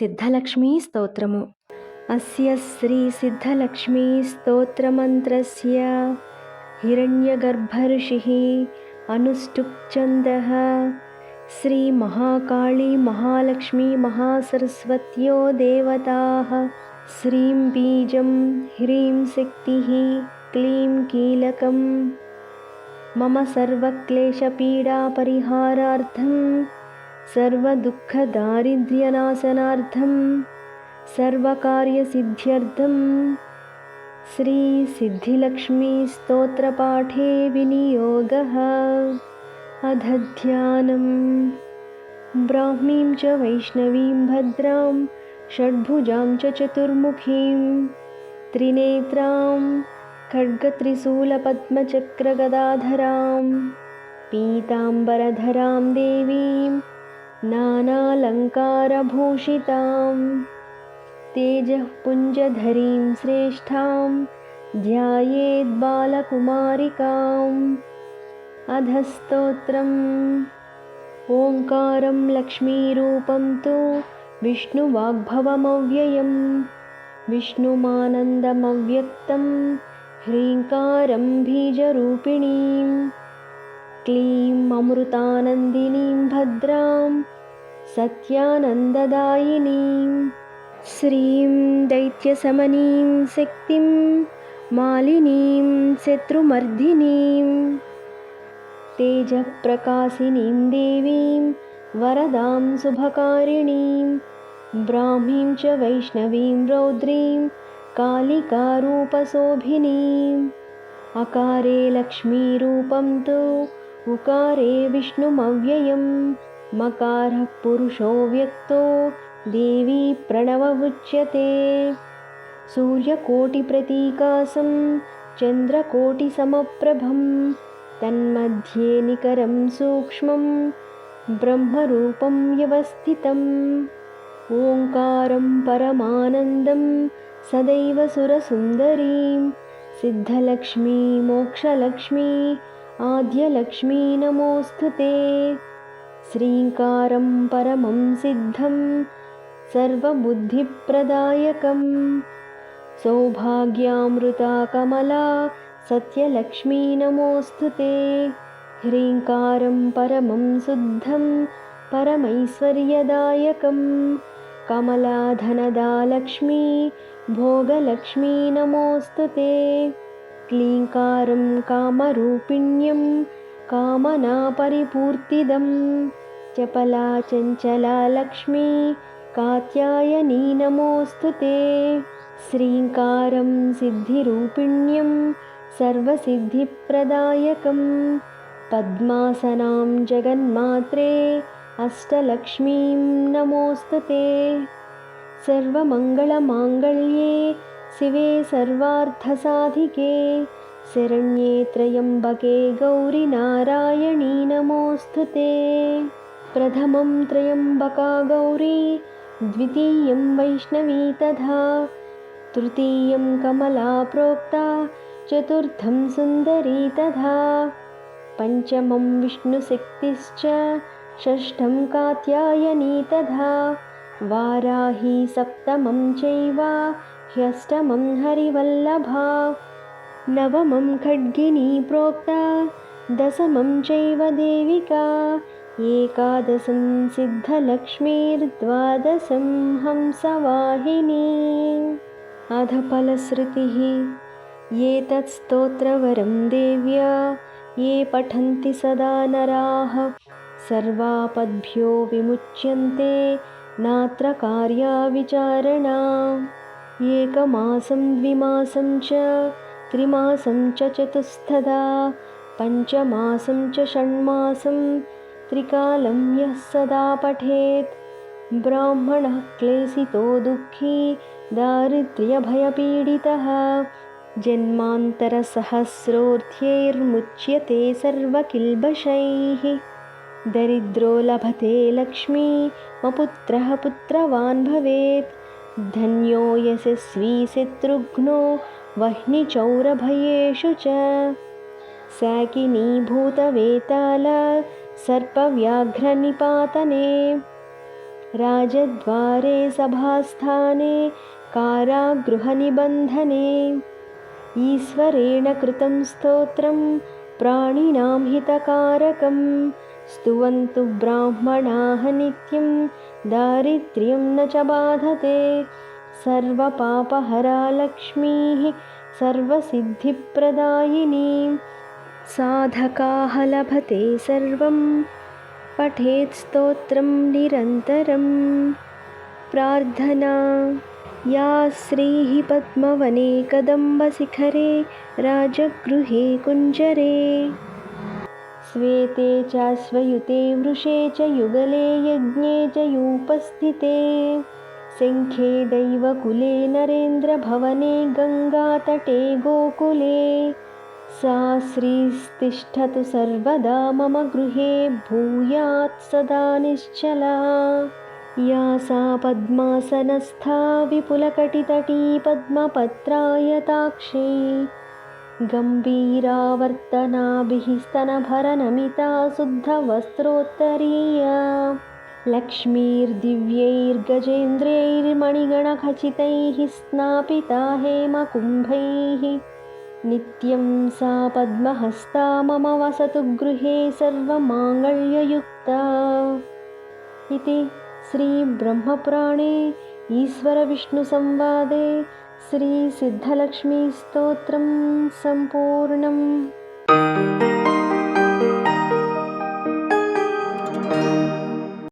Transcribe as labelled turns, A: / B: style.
A: सिद्धलक्ष्मी स्तोत्रमु। अस्य श्री सिद्धलक्ष्मी स्तोत्रमन्त्रस्य हिरण्यगर्भऋषिः अनुष्टुप् श्री महाकाली महालक्ष्मी महासरस्वत्यो देवताः श्रीं बीजं ह्रीं शक्तिः क्लीं कीलकं मम सर्वक्लेशपीडापरिहारार्थं सर्वदुःखदारिद्र्यनाशनार्थं सर्वकार्यसिद्ध्यर्थं श्री सिद्धिलक्ष्मी स्तोत्रपाठे विनियोगः। अध ध्यानम्। ब्राह्मीं च वैष्णवीं भद्रां षड्भुजां च चतुर्मुखीं त्रिनेत्रां खड्गत्रिशूलपद्मचक्रगदाधरां पीताम्बरधरां देवीं नानालङ्कारभूषितां तेजःपुञ्जधरीं श्रेष्ठां ध्यायेद्बालकुमारिकाम्। अधस्तोत्रम्। ओङ्कारं लक्ष्मीरूपं तु विष्णुवाग्भवमव्ययं विष्णुमानन्दमव्यक्तं ह्रीङ्कारं बीजरूपिणीं क्लीं अमृतानन्दिनीं भद्रां सत्यानन्ददायिनीं श्रीं दैत्यशमनीं शक्तिं मालिनीं शत्रुमर्दिनीं तेजःप्रकाशिनीं देवीं वरदां शुभकारिणीं ब्राह्मीं च वैष्णवीं रौद्रीं कालिकारूपशोभिनीम्। अकारे लक्ष्मीरूपं तु उकारे विष्णुमव्ययं मकारः पुरुषो व्यक्तो देवी प्रणवमुच्यते सूर्यकोटिप्रतीकासं चन्द्रकोटिसमप्रभं तन्मध्ये निकरं सूक्ष्मं ब्रह्मरूपं व्यवस्थितम्। ओङ्कारं परमानन्दं सदैव सुरसुन्दरीं सिद्धलक्ष्मी मोक्षलक्ष्मी आद्यलक्ष्मी नमोऽस्तुते। श्रीङ्कारं परमं सिद्धं सर्वबुद्धिप्रदायकं सौभाग्यामृता कमला सत्यलक्ष्मी नमोऽस्तुते। ह्रीङ्कारं परमं शुद्धं परमैश्वर्यदायकं कमलाधनदा लक्ष्मी भोगलक्ष्मी नमोऽस्तुते। क्लीङ्कारं कामरूपिण्यं कामनापरिपूर्तिदं चपला चञ्चला लक्ष्मी कात्यायनी नमोऽस्तुते। श्रीङ्कारं सिद्धिरूपिण्यं सर्वसिद्धिप्रदायकं पद्मासनां जगन्मात्रे अष्टलक्ष्मीं नमोऽस्तुते। सर्वमङ्गलमाङ्गल्ये शिवे सर्वार्थसाधिके शरण्ये त्र्यम्बके गौरि नारायणी नमोऽस्तुते। प्रथमं त्र्यम्बका गौरी द्वितीयं वैष्णवी तथा तृतीयं कमला प्रोक्ता चतुर्थं सुन्दरी तथा पञ्चमं विष्णुशक्तिश्च षष्ठं कात्यायनी तथा वाराही सप्तमं चैव ह्यष्टमं हरिवल्लभा नवमं खड्गिनी प्रोक्ता दशमं चैव देविका एकादशं सिद्धलक्ष्मीर्द्वादशं हंसवाहिनी। अधफलश्रुतिः। ये तत्स्तोत्रवरं देव्या ये पठन्ति सदा नराः सर्वापद्भ्यो विमुच्यन्ते नात्र कार्या विचारणा। एकमासं द्विमासं च त्रिमासं च चतुस्तदा पञ्चमासं च षण्मासं त्रिकालं यः सदा पठेत् ब्राह्मणः क्लेशितो दुःखी दारिद्र्यभयपीडितः जन्मान्तरसहस्रोऽर्थैर्मुच्यते सर्वकिल्बषैः दरिद्रो लभते लक्ष्मी मपुत्रः पुत्रवान् भवेत् धन्यो यशस्वी शत्रुघ्नो वह्निचौरभयेषु च शाकिनीभूतवेताल सर्पव्याघ्रनिपातने राजद्वारे सभास्थाने कारागृहनिबन्धने ईश्वरेण कृतं स्तोत्रं प्राणिनां हितकारकं स्तुवन्तु ब्राह्मणाः नित्यं दारिद्र्यं न च बाधते सर्वपापहरा लक्ष्मीः सर्वसिद्धिप्रदायिनी साधकाः लभते सर्वं पठेत् स्तोत्रं निरन्तरं प्रार्थना या श्रीः पद्मवने कदम्बशिखरे राजगृहे कुञ्जरे श्वेते चाश्वयुते वृषे च युगले यज्ञे च यूपस्थिते शङ्खे दैवकुले नरेन्द्रभवने गङ्गातटे गोकुले सा श्रीस्तिष्ठतु सर्वदा मम गृहे भूयात् सदा निश्चला या सा पद्मासनस्था विपुलकटितटी पद्मपत्रायताक्षी गम्भीरावर्तनाभिः स्तनभरनमिता शुद्धवस्त्रोत्तरीया लक्ष्मीर्दिव्यैर्गजेन्द्रैर्मणिगणखचितैः स्नापिता हेमकुम्भैः नित्यं सा पद्महस्ता मम वसतु गृहे सर्वमाङ्गल्ययुक्ता इति श्रीब्रह्मपुराणे ईश्वरविष्णुसंवादे श्रीसिद्धलक्ष्मीस्तोत्रं सम्पूर्णम्।